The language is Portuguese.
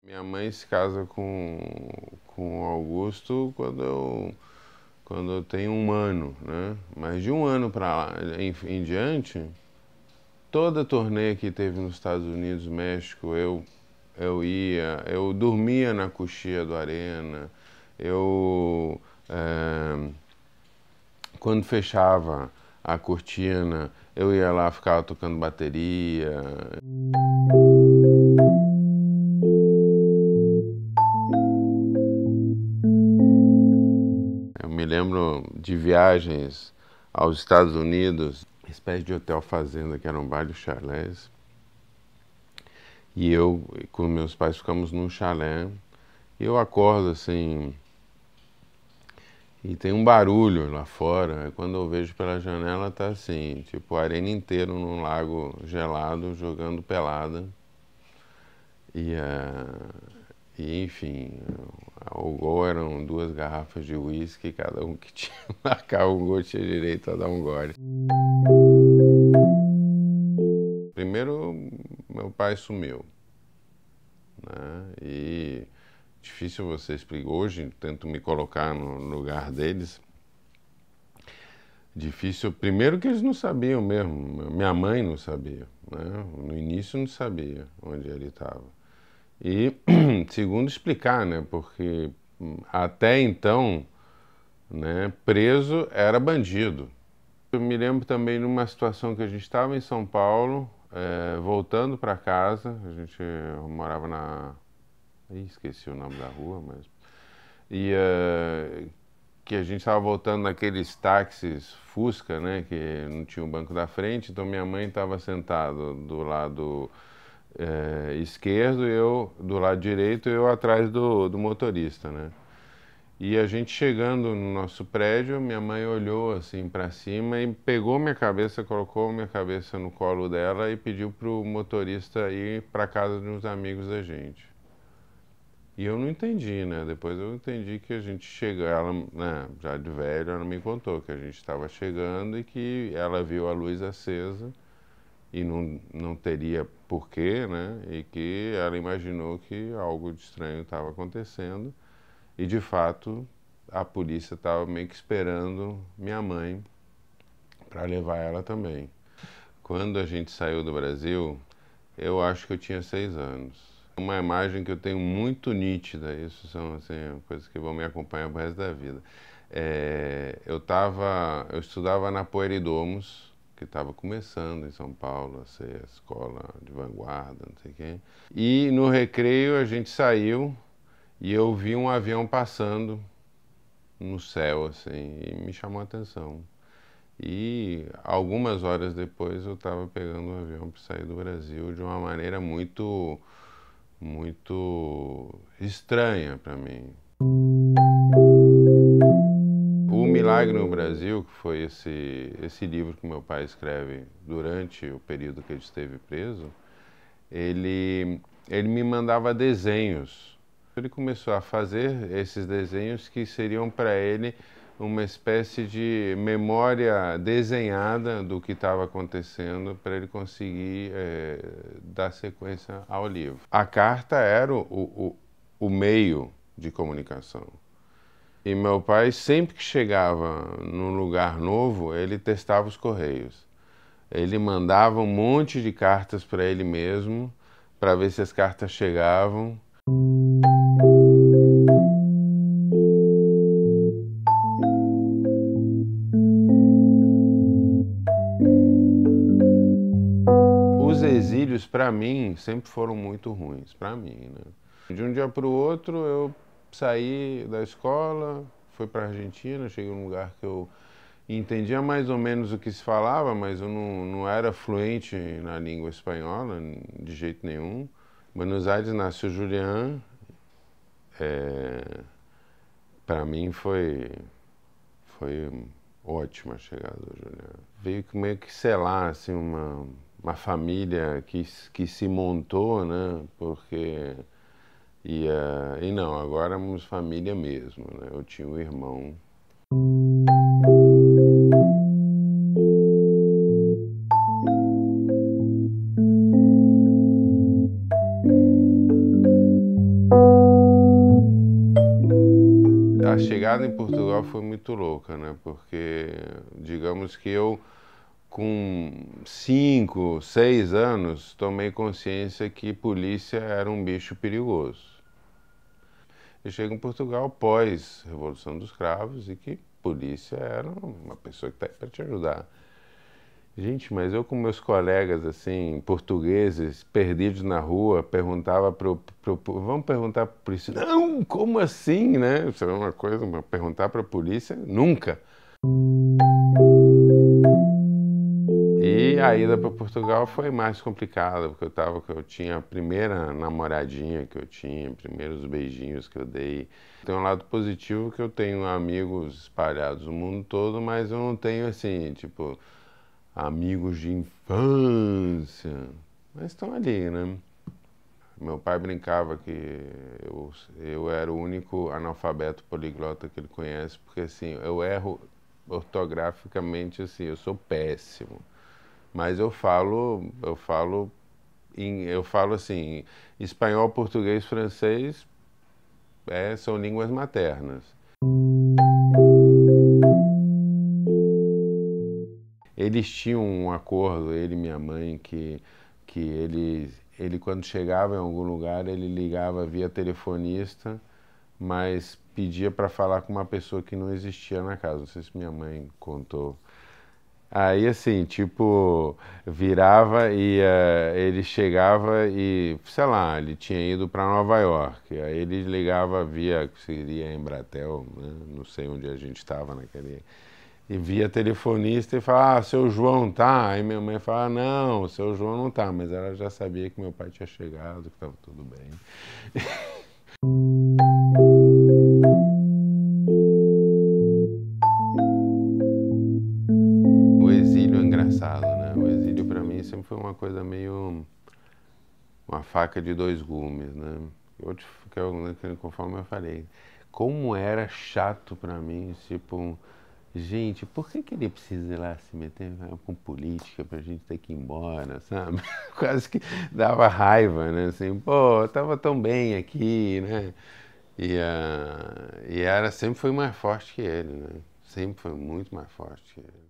Minha mãe se casa com o Augusto quando eu tenho 1 ano, né? Mas de 1 ano para lá em diante, toda turnê que teve nos Estados Unidos, México, eu dormia na coxia do Arena, eu quando fechava a cortina, eu ia lá, ficava tocando bateria. Eu me lembro de viagens aos Estados Unidos, uma espécie de hotel fazenda, que eram vários chalés. E eu, com meus pais, ficamos num chalé. E eu acordo assim, e tem um barulho lá fora. Aí quando eu vejo pela janela, tá assim, tipo, a arena inteira num lago gelado, jogando pelada. E, enfim, o gol eram 2 garrafas de uísque, cada um que tinha marcava um gol tinha direito a dar um gole. Primeiro, meu pai sumiu, né? E difícil você explicar. Hoje, tento me colocar no lugar deles. Difícil, primeiro que eles não sabiam mesmo, minha mãe não sabia, né? No início não sabia onde ele estava. E segundo explicar, né? Porque até então, né, preso era bandido. Eu me lembro também de uma situação que a gente estava em São Paulo, voltando para casa, a gente morava esqueci o nome da rua, mas... E que a gente estava voltando naqueles táxis Fusca, né, que não tinha o banco da frente, então minha mãe estava sentada do lado esquerdo, eu do lado direito, e eu atrás do motorista, né? E a gente chegando no nosso prédio, minha mãe olhou assim para cima e pegou minha cabeça, colocou minha cabeça no colo dela e pediu pro motorista ir para casa de uns amigos da gente. E eu não entendi, né? Depois eu entendi que a gente chegou, ela, né, já de velho, ela me contou que a gente estava chegando e que ela viu a luz acesa e não teria porquê, né? E que ela imaginou que algo de estranho estava acontecendo. E de fato, a polícia estava meio que esperando minha mãe para levar ela também. Quando a gente saiu do Brasil, eu acho que eu tinha 6 anos. Uma imagem que eu tenho muito nítida, isso são assim, coisas que vão me acompanhar pro resto da vida. Eu estudava na Poeridomos, que estava começando em São Paulo a ser a escola de vanguarda, não sei quem. E no recreio a gente saiu e eu vi um avião passando no céu, assim, e me chamou a atenção. E algumas horas depois eu estava pegando um avião para sair do Brasil de uma maneira muito estranha para mim. O Milagre no Brasil, que foi esse livro que meu pai escreve durante o período que ele esteve preso, ele me mandava desenhos. Ele começou a fazer esses desenhos que seriam para ele uma espécie de memória desenhada do que estava acontecendo para ele conseguir dar sequência ao livro. A carta era o meio de comunicação. E meu pai, sempre que chegava num lugar novo, ele testava os correios. Ele mandava um monte de cartas para ele mesmo, para ver se as cartas chegavam. Os exílios, para mim, sempre foram muito ruins, para mim, né? De um dia para o outro, eu saí da escola, fui para a Argentina, cheguei num lugar que eu entendia mais ou menos o que se falava, mas eu não era fluente na língua espanhola, de jeito nenhum. Buenos Aires nasceu Julián. Para mim foi ótima a chegada do Julián. Veio que meio que selar assim, uma família que se montou, né? Porque e não, agora éramos família mesmo, né? Eu tinha um irmão. A chegada em Portugal foi muito louca, né? Porque, digamos que eu, com 5, 6 anos, tomei consciência que polícia era um bicho perigoso. Eu chego em Portugal pós Revolução dos Cravos e que polícia era uma pessoa que está aí para te ajudar. Gente, mas eu com meus colegas, assim, portugueses, perdidos na rua, perguntava vamos perguntar para a polícia. Não, como assim, né? Isso é uma coisa, perguntar para a polícia, nunca. E a ida para Portugal foi mais complicada, porque eu tinha a primeira namoradinha que eu tinha, primeiros beijinhos que eu dei. Tem um lado positivo que eu tenho amigos espalhados no mundo todo, mas eu não tenho assim, tipo, amigos de infância. Mas estão ali, né? Meu pai brincava que eu era o único analfabeto poliglota que ele conhece, porque assim, eu erro ortograficamente assim, eu sou péssimo. Mas eu falo assim, espanhol, português, francês são línguas maternas. Eles tinham um acordo, ele e minha mãe, que ele quando chegava em algum lugar, ele ligava via telefonista, mas pedia para falar com uma pessoa que não existia na casa. Não sei se minha mãe contou. Aí assim, tipo, virava e ele chegava e, sei lá, ele tinha ido para Nova York. Aí ele ligava via, seria Embratel, né? Não sei onde a gente estava naquele. E via telefonista e falava, seu João tá? Aí minha mãe falava, não, seu João não tá, mas ela já sabia que meu pai tinha chegado, que estava tudo bem. O exílio é engraçado, né? O exílio para mim sempre foi uma coisa meio uma faca de dois gumes, né? Conforme eu falei, como era chato para mim, tipo, gente, por que ele precisa ir lá se meter com política pra gente ter que ir embora, sabe? Quase que dava raiva, né? Assim, pô, eu tava tão bem aqui, né? E era, sempre foi mais forte que ele, né? Sempre foi muito mais forte que ele.